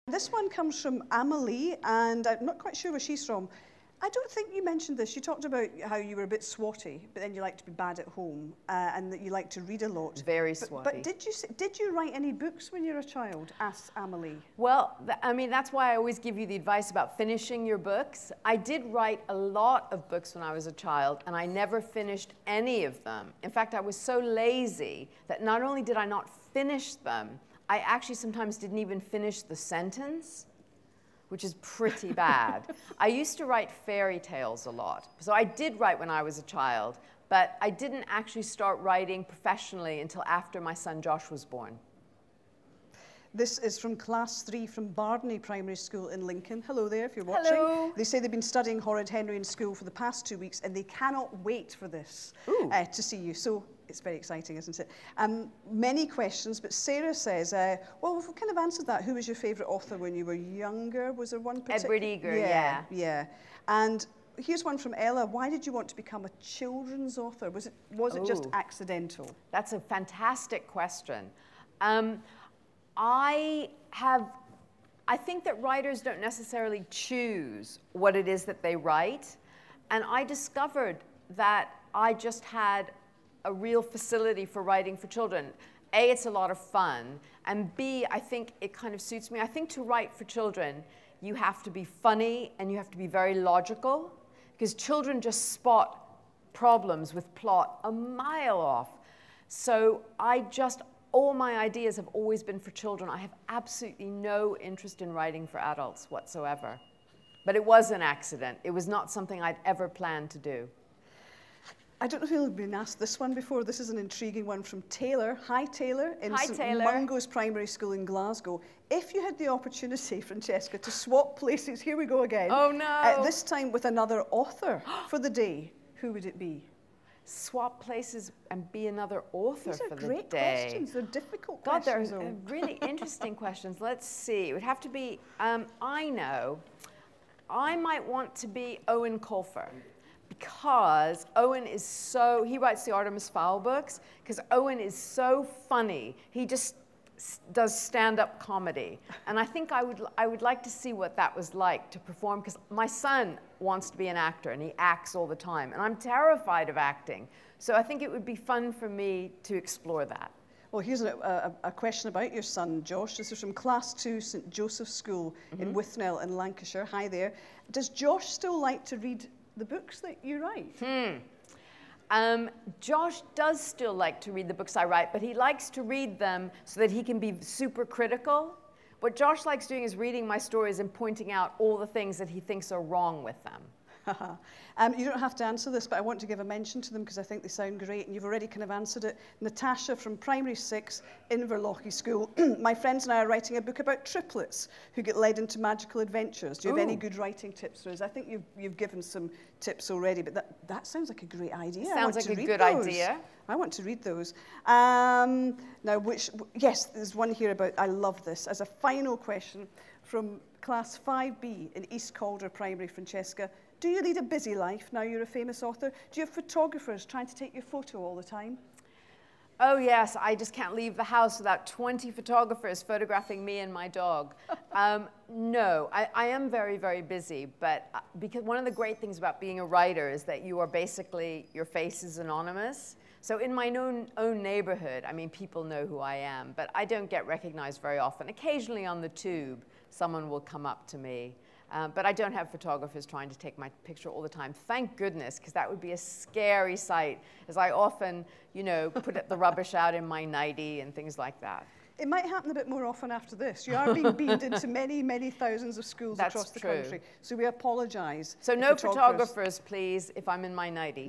This one comes from Amelie, and I'm not quite sure where she's from. I don't think you mentioned this. You talked about how you were a bit swotty, but then you like to be bad at home, and that you like to read a lot. Very swotty. But did you write any books when you were a child? Asks Amelie. Well, I mean, that's why I always give you the advice about finishing your books. I did write a lot of books when I was a child, and I never finished any of them. In fact, I was so lazy that not only did I not finish them, I actually sometimes didn't even finish the sentence, which is pretty bad. I used to write fairy tales a lot. So I did write when I was a child, but I didn't actually start writing professionally until after my son Josh was born. This is from Class 3 from Bardney Primary School in Lincoln. Hello there, if you're watching. Hello. They say they've been studying Horrid Henry in school for the past 2 weeks, and they cannot wait for this to see you. So it's very exciting, isn't it? Many questions, but Sarah says, well, we've kind of answered that. Who was your favourite author when you were younger? Was there one particular? Edward Eger, yeah. Yeah. And here's one from Ella. Why did you want to become a children's author? Was it just accidental? That's a fantastic question. I think that writers don't necessarily choose what it is that they write. And I discovered that I just had a real facility for writing for children. A, it's a lot of fun. And B, I think it kind of suits me. I think to write for children, you have to be funny and you have to be very logical, because children just spot problems with plot a mile off. So all my ideas have always been for children. I have absolutely no interest in writing for adults whatsoever. But it was an accident. It was not something I'd ever planned to do. I don't know if you've been asked this one before. This is an intriguing one from Taylor. Hi, Taylor, in St Mungo's Primary School in Glasgow. If you had the opportunity, Francesca, to swap places, here we go again. Oh, no. This time with another author for the day, who would it be? Swap places and be another author for the day. These are great questions. They're difficult questions. God, they're really interesting questions. Let's see. It would have to be, I know, I might want to be Owen Colfer, because Owen is so, he writes the Artemis Fowl books, because Owen is so funny. He just does stand-up comedy. And I think I would like to see what that was like to perform, because my son wants to be an actor, and he acts all the time. And I'm terrified of acting. So I think it would be fun for me to explore that. Well, here's a question about your son, Josh. This is from Class 2, St Joseph's School in Withnell in Lancashire. Hi there. Does Josh still like to read the books that you write? Josh does still like to read the books I write, but he likes to read them so that he can be super critical. What Josh likes doing is reading my stories and pointing out all the things that he thinks are wrong with them. You don't have to answer this, but I want to give a mention to them because I think they sound great, and you've already kind of answered it. Natasha from Primary 6 in Inverlochy School. My friends and I are writing a book about triplets who get led into magical adventures. Do you have any good writing tips for us? I think you've given some tips already, but that sounds like a great idea. Sounds like a good idea. I want to read those. Now, yes, there's one here about, I love this, as a final question from Class 5B in East Calder Primary, Francesca. Do you lead a busy life now you're a famous author? Do you have photographers trying to take your photo all the time? Oh, yes. I just can't leave the house without 20 photographers photographing me and my dog. No, I am very, very busy. But because one of the great things about being a writer is that you are basically, your face is anonymous. So in my own neighborhood, I mean, people know who I am. But I don't get recognized very often. Occasionally on the tube, someone will come up to me. But I don't have photographers trying to take my picture all the time. Thank goodness, because that would be a scary sight, as I often, put the rubbish out in my nightie and things like that. It might happen a bit more often after this. You are being beamed into many, many thousands of schools across the country. So we apologize. So no photographers, please, if I'm in my nightie.